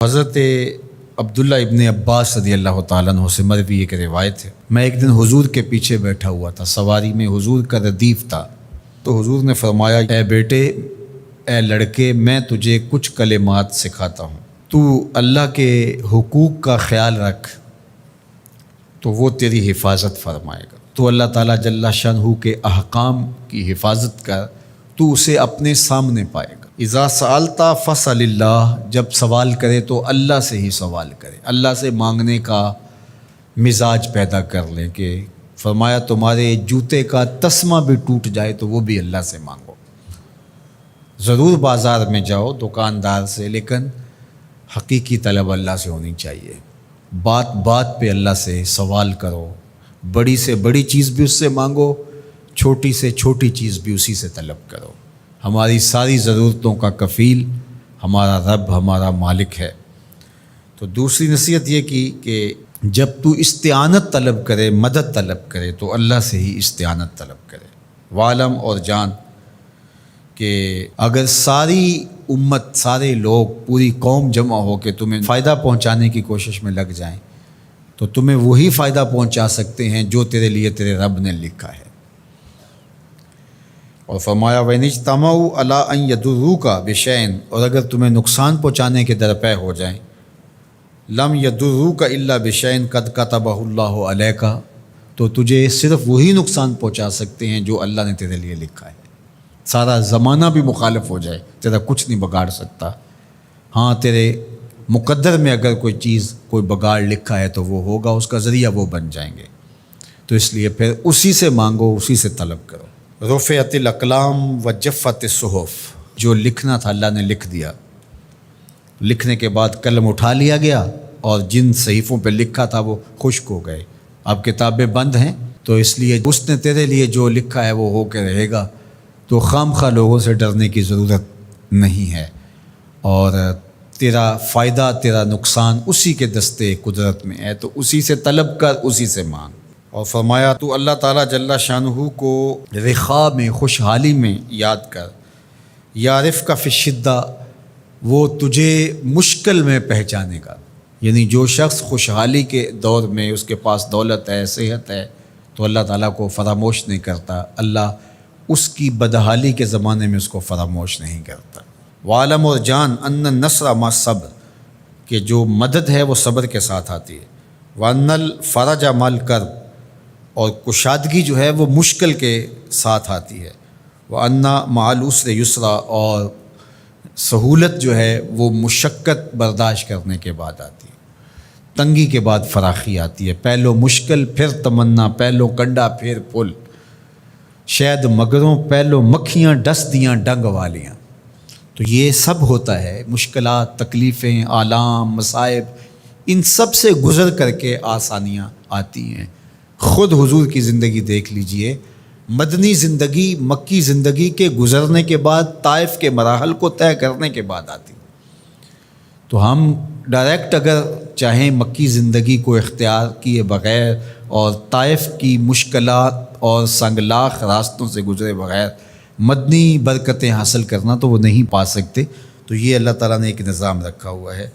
حضرت عبداللہ ابن عباس رضی اللہ تعالیٰ عنہ سے مروی ایک روایت ہے، میں ایک دن حضور کے پیچھے بیٹھا ہوا تھا، سواری میں حضور کا ردیف تھا، تو حضور نے فرمایا، اے بیٹے، اے لڑکے، میں تجھے کچھ کلمات سکھاتا ہوں، تو اللہ کے حقوق کا خیال رکھ تو وہ تیری حفاظت فرمائے گا۔ تو اللہ تعالیٰ جل شانہ کے احکام کی حفاظت کر، تو اسے اپنے سامنے پائے گا۔ اذا سألت فاسأل اللہ، جب سوال کرے تو اللہ سے ہی سوال کرے، اللہ سے مانگنے کا مزاج پیدا کر لیں کہ فرمایا تمہارے جوتے کا تسمہ بھی ٹوٹ جائے تو وہ بھی اللہ سے مانگو۔ ضرور بازار میں جاؤ دکاندار سے، لیکن حقیقی طلب اللہ سے ہونی چاہیے۔ بات بات پہ اللہ سے سوال کرو، بڑی سے بڑی چیز بھی اس سے مانگو، چھوٹی سے چھوٹی چیز بھی اسی سے طلب کرو۔ ہماری ساری ضرورتوں کا کفیل ہمارا رب، ہمارا مالک ہے۔ تو دوسری نصیحت یہ کی کہ جب تو استعانت طلب کرے، مدد طلب کرے تو اللہ سے ہی استعانت طلب کرے۔ وعلم، اور جان کہ اگر ساری امت، سارے لوگ، پوری قوم جمع ہو کے تمہیں فائدہ پہنچانے کی کوشش میں لگ جائیں تو تمہیں وہی فائدہ پہنچا سکتے ہیں جو تیرے لیے تیرے رب نے لکھا ہے۔ اور فرمایا وَإِنِ اجْتَمَعُوا عَلَىٰ أَن يَضُرُّوكَ بِشَيْءٍ، اور اگر تمہیں نقصان پہنچانے کے درپے ہو جائیں، لَمْ يَضُرُّوكَ إِلَّا بِشَيْءٍ قَدْ كَتَبَهُ اللَّهُ عَلَيْكَ، تو تجھے صرف وہی نقصان پہنچا سکتے ہیں جو اللہ نے تیرے لیے لکھا ہے۔ سارا زمانہ بھی مخالف ہو جائے، تیرا کچھ نہیں بگاڑ سکتا۔ ہاں، تیرے مقدر میں اگر کوئی چیز، کوئی بگاڑ لکھا ہے تو وہ ہوگا، اس کا ذریعہ وہ بن جائیں گے۔ تو اس لیے پھر اسی سے مانگو، اسی سے طلب کرو۔ رفعت الاقلام وجفت الصحف، جو لکھنا تھا اللہ نے لکھ دیا، لکھنے کے بعد قلم اٹھا لیا گیا اور جن صحیفوں پہ لکھا تھا وہ خشک ہو گئے۔ اب کتابیں بند ہیں، تو اس لیے اس نے تیرے لیے جو لکھا ہے وہ ہو کے رہے گا، تو خام خواہ لوگوں سے ڈرنے کی ضرورت نہیں ہے، اور تیرا فائدہ، تیرا نقصان اسی کے دستے قدرت میں ہے، تو اسی سے طلب کر، اسی سے مانگ۔ اور فرمایا تو اللہ تعالیٰ جل شانہ کو رخاء میں، خوشحالی میں یاد کر، یعرفک فی الشدہ، وہ تجھے مشکل میں پہچانے گا۔ یعنی جو شخص خوشحالی کے دور میں اس کے پاس دولت ہے، صحت ہے، تو اللہ تعالیٰ کو فراموش نہیں کرتا، اللہ اس کی بدحالی کے زمانے میں اس کو فراموش نہیں کرتا۔ وعلم، اور جان، ان النصر مع الصبر، کہ جو مدد ہے وہ صبر کے ساتھ آتی ہے۔ وان الفرج مع الکرب، اور کشادگی جو ہے وہ مشکل کے ساتھ آتی ہے۔ وَأَنَّ مَعَ الْعُسْرِ يُسْرًا، اور سہولت جو ہے وہ مشقت برداشت کرنے کے بعد آتی ہے، تنگی کے بعد فراخی آتی ہے۔ پہلو مشکل پھر تمنا، پہلو کنڈا پھر پھول، شاید مگروں پہلو مکھیاں ڈس دیاں ڈنگ والیاں۔ تو یہ سب ہوتا ہے، مشکلات، تکلیفیں، آلام، مصائب، ان سب سے گزر کر کے آسانیاں آتی ہیں۔ خود حضور کی زندگی دیکھ لیجئے، مدنی زندگی مکی زندگی کے گزرنے کے بعد، طائف کے مراحل کو طے کرنے کے بعد آتی۔ تو ہم ڈائریکٹ اگر چاہیں مکی زندگی کو اختیار کیے بغیر اور طائف کی مشکلات اور سنگلاخ راستوں سے گزرے بغیر مدنی برکتیں حاصل کرنا، تو وہ نہیں پا سکتے۔ تو یہ اللہ تعالیٰ نے ایک نظام رکھا ہوا ہے۔